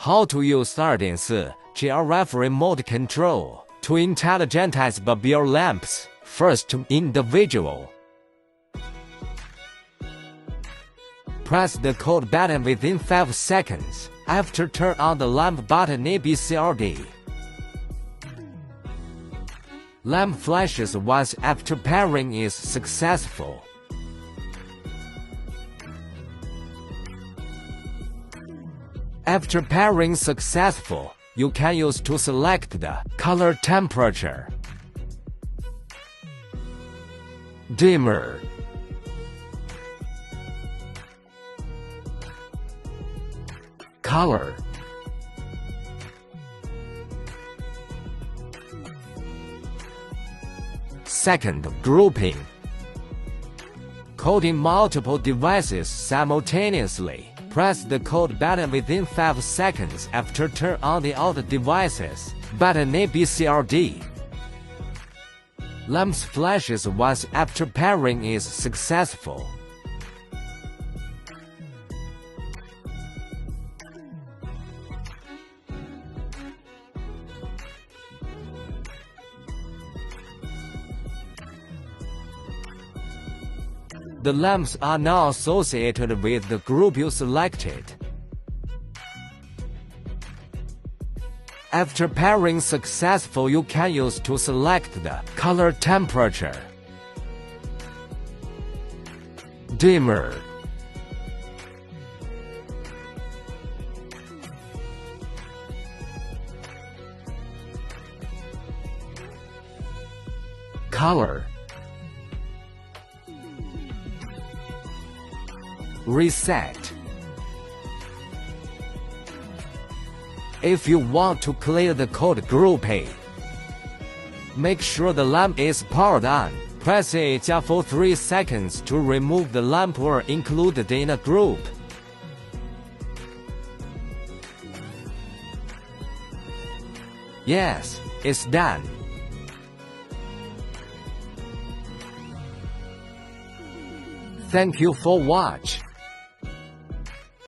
How to use 2.4GRF remote control to intelligentize your lamps. First, individual. Press the code button within 5 seconds. After turn on the lamp button ABCD. Lamp flashes once after pairing is successful. After pairing successful, you can use to select the color temperature, dimmer, color, second, grouping. Coding multiple devices simultaneously. Press the code button within 5 seconds after turn on the all devices. Button ABCD. Lamps flashes once after pairing is successful. The lamps are now associated with the group you selected. After pairing successful, you can use to select the color temperature, dimmer, color, reset. If you want to clear the code grouping, make sure the lamp is powered on. Press A for 3 seconds to remove the lamp were included in a group. Yes, it's done. Thank you for watching.